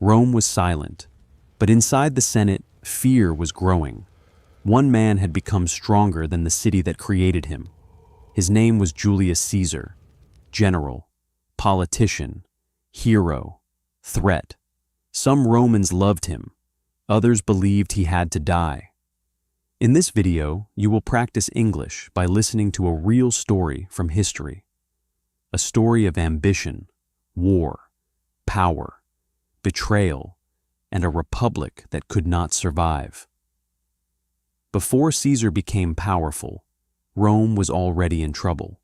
Rome was silent, but inside the Senate, fear was growing. One man had become stronger than the city that created him. His name was Julius Caesar, general, politician, hero, threat. Some Romans loved him, others believed he had to die. In this video, you will practice English by listening to a real story from history. A story of ambition, war, power, betrayal, and a republic that could not survive. Before Caesar became powerful, Rome was already in trouble.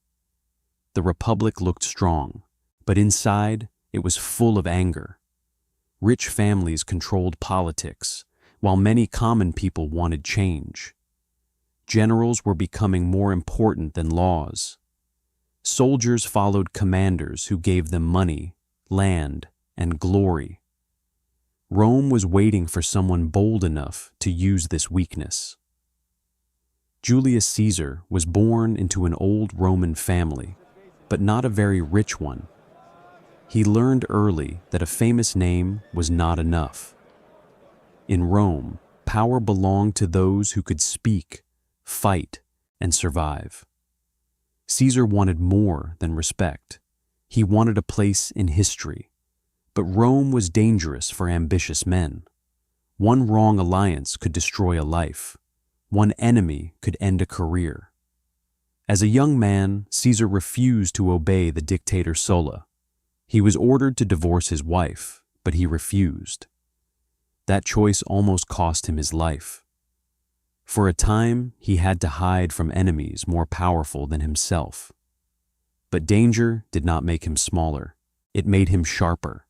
The republic looked strong, but inside it was full of anger. Rich families controlled politics, while many common people wanted change. Generals were becoming more important than laws. Soldiers followed commanders who gave them money, land, and glory. Rome was waiting for someone bold enough to use this weakness. Julius Caesar was born into an old Roman family, but not a very rich one. He learned early that a famous name was not enough. In Rome, power belonged to those who could speak, fight, and survive. Caesar wanted more than respect. He wanted a place in history. But Rome was dangerous for ambitious men. One wrong alliance could destroy a life. One enemy could end a career. As a young man, Caesar refused to obey the dictator Sulla. He was ordered to divorce his wife, but he refused. That choice almost cost him his life. For a time, he had to hide from enemies more powerful than himself. But danger did not make him smaller. It made him sharper.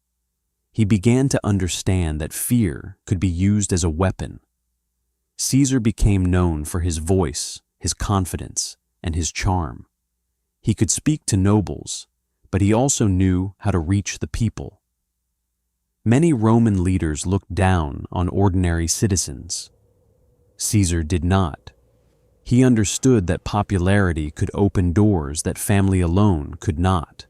He began to understand that fear could be used as a weapon. Caesar became known for his voice, his confidence, and his charm. He could speak to nobles, but he also knew how to reach the people. Many Roman leaders looked down on ordinary citizens. Caesar did not. He understood that popularity could open doors that family alone could not.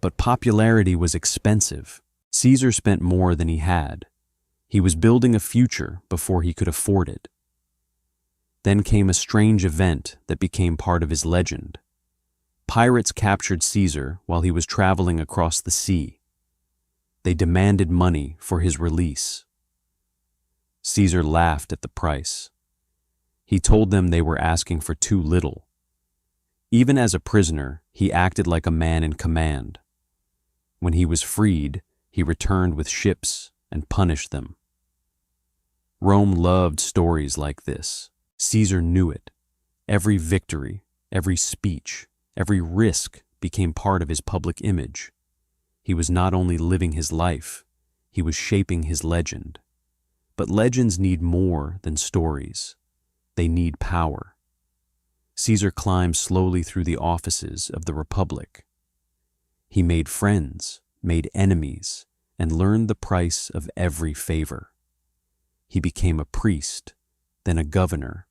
But popularity was expensive. Caesar spent more than he had. He was building a future before he could afford it. Then came a strange event that became part of his legend. Pirates captured Caesar while he was traveling across the sea. They demanded money for his release. Caesar laughed at the price. He told them they were asking for too little. Even as a prisoner, he acted like a man in command. When he was freed, he returned with ships and punished them. Rome loved stories like this. Caesar knew it. Every victory, every speech, every risk became part of his public image. He was not only living his life, he was shaping his legend. But legends need more than stories. They need power. Caesar climbed slowly through the offices of the Republic. He made friends, made enemies, and learned the price of every favor. He became a priest, then a governor,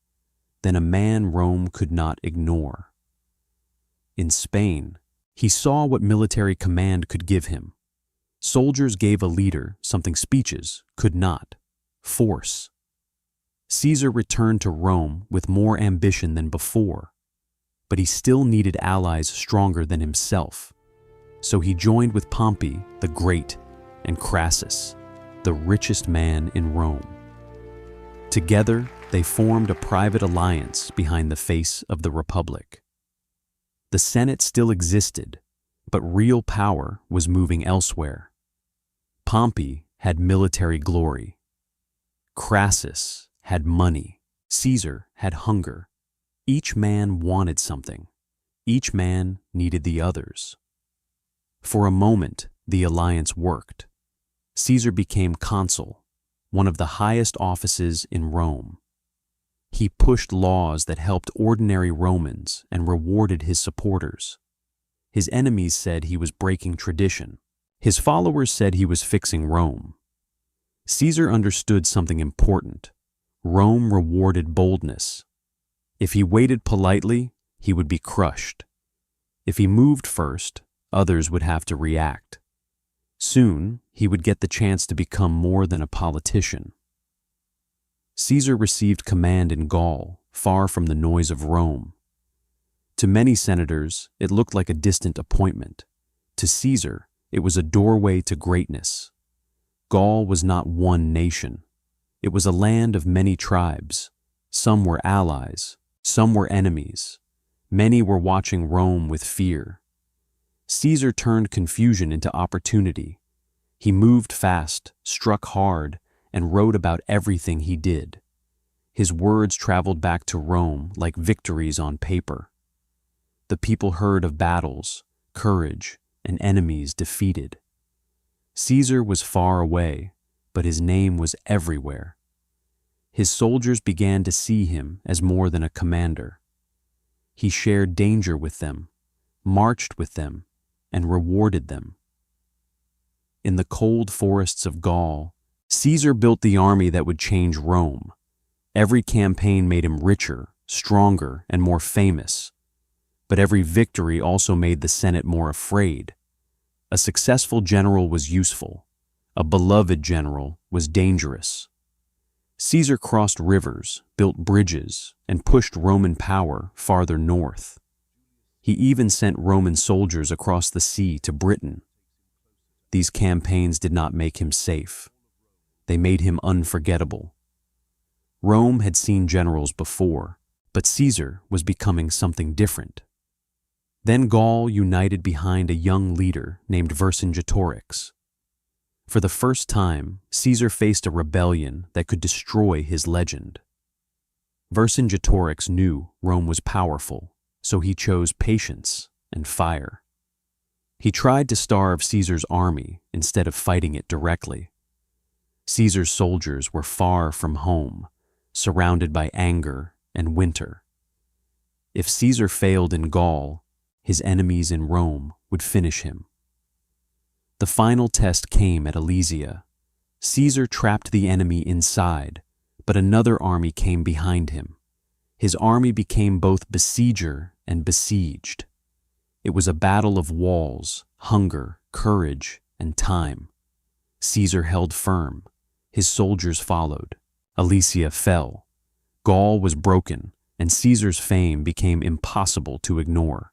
then a man Rome could not ignore. In Spain, he saw what military command could give him. Soldiers gave a leader something speeches could not: force. Caesar returned to Rome with more ambition than before, but he still needed allies stronger than himself. So he joined with Pompey the Great and Crassus, the richest man in Rome. Together, they formed a private alliance behind the face of the Republic. The Senate still existed, but real power was moving elsewhere. Pompey had military glory. Crassus had money. Caesar had hunger. Each man wanted something. Each man needed the others. For a moment, the alliance worked. Caesar became consul, one of the highest offices in Rome. He pushed laws that helped ordinary Romans and rewarded his supporters. His enemies said he was breaking tradition. His followers said he was fixing Rome. Caesar understood something important. Rome rewarded boldness. If he waited politely, he would be crushed. If he moved first, others would have to react. Soon, he would get the chance to become more than a politician. Caesar received command in Gaul, far from the noise of Rome. To many senators, it looked like a distant appointment. To Caesar, it was a doorway to greatness. Gaul was not one nation. It was a land of many tribes. Some were allies, some were enemies. Many were watching Rome with fear. Caesar turned confusion into opportunity. He moved fast, struck hard, and wrote about everything he did. His words traveled back to Rome like victories on paper. The people heard of battles, courage, and enemies defeated. Caesar was far away, but his name was everywhere. His soldiers began to see him as more than a commander. He shared danger with them, marched with them, and rewarded them. In the cold forests of Gaul, Caesar built the army that would change Rome. Every campaign made him richer, stronger, and more famous. But every victory also made the Senate more afraid. A successful general was useful. A beloved general was dangerous. Caesar crossed rivers, built bridges, and pushed Roman power farther north. He even sent Roman soldiers across the sea to Britain. These campaigns did not make him safe. They made him unforgettable. Rome had seen generals before, but Caesar was becoming something different. Then Gaul united behind a young leader named Vercingetorix. For the first time, Caesar faced a rebellion that could destroy his legend. Vercingetorix knew Rome was powerful, so he chose patience and fire. He tried to starve Caesar's army instead of fighting it directly. Caesar's soldiers were far from home, surrounded by anger and winter. If Caesar failed in Gaul, his enemies in Rome would finish him. The final test came at Alesia. Caesar trapped the enemy inside, but another army came behind him. His army became both besieger and besieged. It was a battle of walls, hunger, courage, and time. Caesar held firm. His soldiers followed. Alesia fell. Gaul was broken, and Caesar's fame became impossible to ignore.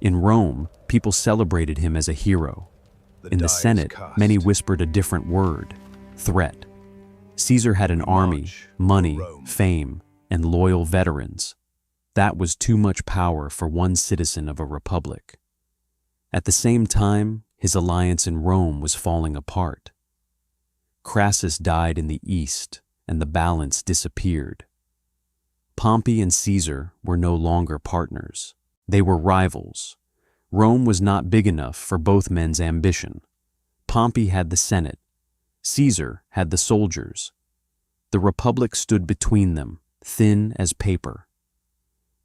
In Rome, people celebrated him as a hero. In the Senate, many whispered a different word: threat. Caesar had an army, money, fame, and loyal veterans. That was too much power for one citizen of a republic. At the same time, his alliance in Rome was falling apart. Crassus died in the east, and the balance disappeared. Pompey and Caesar were no longer partners. They were rivals. Rome was not big enough for both men's ambition. Pompey had the Senate. Caesar had the soldiers. The Republic stood between them, thin as paper.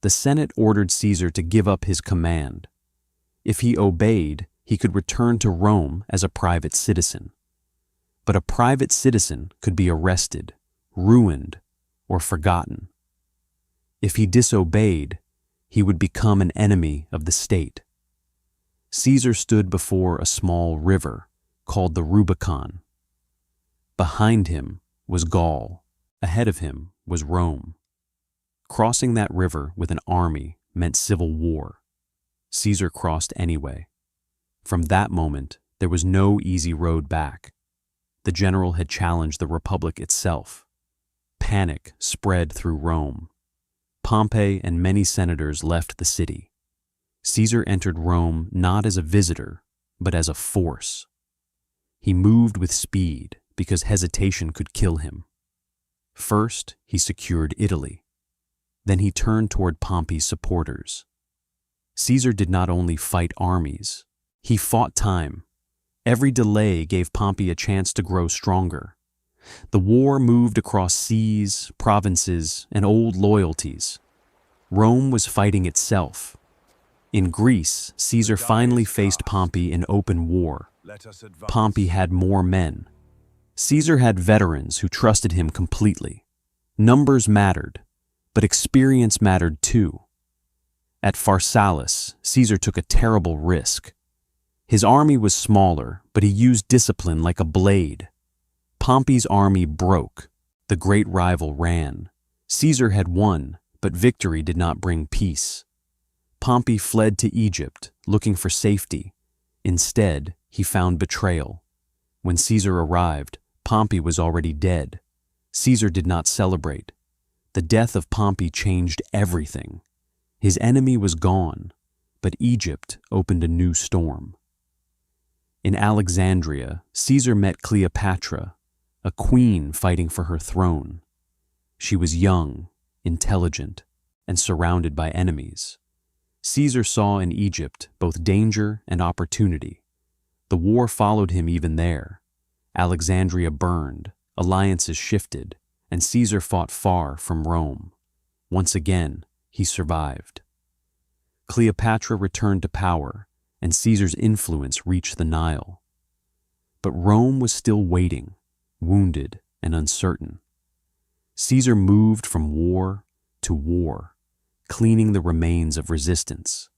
The Senate ordered Caesar to give up his command. If he obeyed, he could return to Rome as a private citizen. But a private citizen could be arrested, ruined, or forgotten. If he disobeyed, he would become an enemy of the state. Caesar stood before a small river called the Rubicon. Behind him was Gaul. Ahead of him was Rome. Crossing that river with an army meant civil war. Caesar crossed anyway. From that moment, there was no easy road back. The general had challenged the Republic itself. Panic spread through Rome. Pompey and many senators left the city. Caesar entered Rome not as a visitor, but as a force. He moved with speed because hesitation could kill him. First, he secured Italy. Then he turned toward Pompey's supporters. Caesar did not only fight armies, he fought time. Every delay gave Pompey a chance to grow stronger. The war moved across seas, provinces, and old loyalties. Rome was fighting itself. In Greece, Caesar finally faced Pompey in open war. Pompey had more men. Caesar had veterans who trusted him completely. Numbers mattered, but experience mattered too. At Pharsalus, Caesar took a terrible risk. His army was smaller, but he used discipline like a blade. Pompey's army broke. The great rival ran. Caesar had won, but victory did not bring peace. Pompey fled to Egypt, looking for safety. Instead, he found betrayal. When Caesar arrived, Pompey was already dead. Caesar did not celebrate. The death of Pompey changed everything. His enemy was gone, but Egypt opened a new storm. In Alexandria, Caesar met Cleopatra, a queen fighting for her throne. She was young, intelligent, and surrounded by enemies. Caesar saw in Egypt both danger and opportunity. The war followed him even there. Alexandria burned, alliances shifted, and Caesar fought far from Rome. Once again, he survived. Cleopatra returned to power, and Caesar's influence reached the Nile. But Rome was still waiting, wounded and uncertain. Caesar moved from war to war, cleaning the remains of resistance.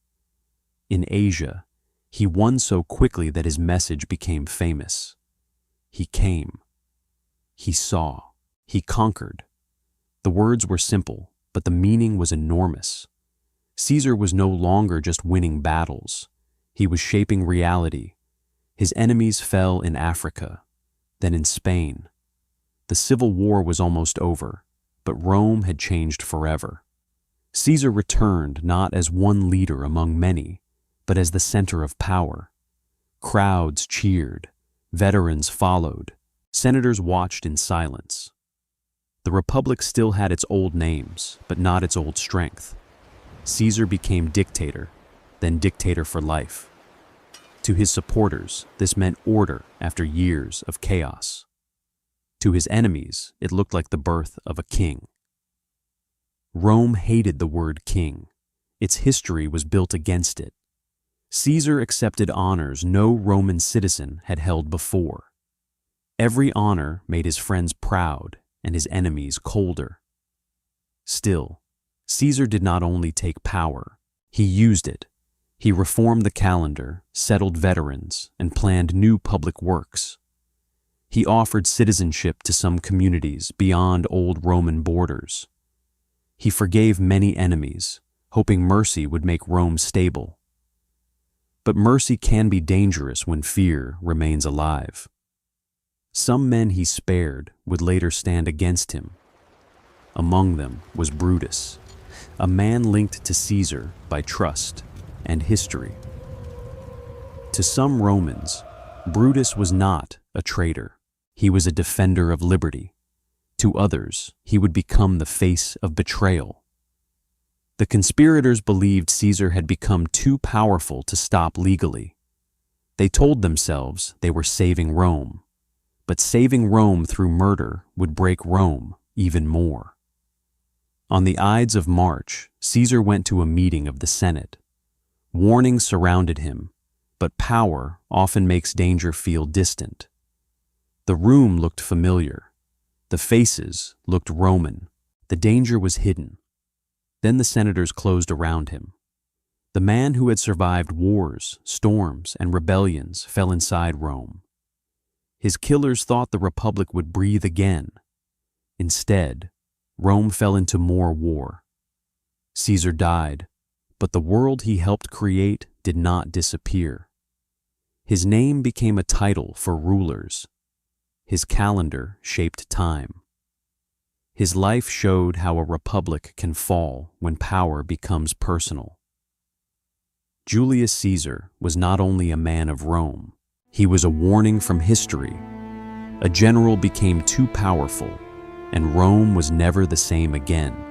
In Asia, he won so quickly that his message became famous. He came. He saw. He conquered. The words were simple, but the meaning was enormous. Caesar was no longer just winning battles. He was shaping reality. His enemies fell in Africa, then in Spain. The civil war was almost over, but Rome had changed forever. Caesar returned not as one leader among many, but as the center of power. Crowds cheered. Veterans followed. Senators watched in silence. The Republic still had its old names, but not its old strength. Caesar became dictator, then dictator for life. To his supporters, this meant order after years of chaos. To his enemies, it looked like the birth of a king. Rome hated the word king. Its history was built against it. Caesar accepted honors no Roman citizen had held before. Every honor made his friends proud and his enemies colder. Still, Caesar did not only take power, he used it. He reformed the calendar, settled veterans, and planned new public works. He offered citizenship to some communities beyond old Roman borders. He forgave many enemies, hoping mercy would make Rome stable. But mercy can be dangerous when fear remains alive. Some men he spared would later stand against him. Among them was Brutus, a man linked to Caesar by trust and history. To some Romans, Brutus was not a traitor. He was a defender of liberty. To others, he would become the face of betrayal. The conspirators believed Caesar had become too powerful to stop legally. They told themselves they were saving Rome, but saving Rome through murder would break Rome even more. On the Ides of March, Caesar went to a meeting of the Senate. Warnings surrounded him, but power often makes danger feel distant. The room looked familiar. The faces looked Roman. The danger was hidden. Then the senators closed around him. The man who had survived wars, storms, and rebellions fell inside Rome. His killers thought the Republic would breathe again. Instead, Rome fell into more war. Caesar died, but the world he helped create did not disappear. His name became a title for rulers. His calendar shaped time. His life showed how a republic can fall when power becomes personal. Julius Caesar was not only a man of Rome, he was a warning from history. A general became too powerful, and Rome was never the same again.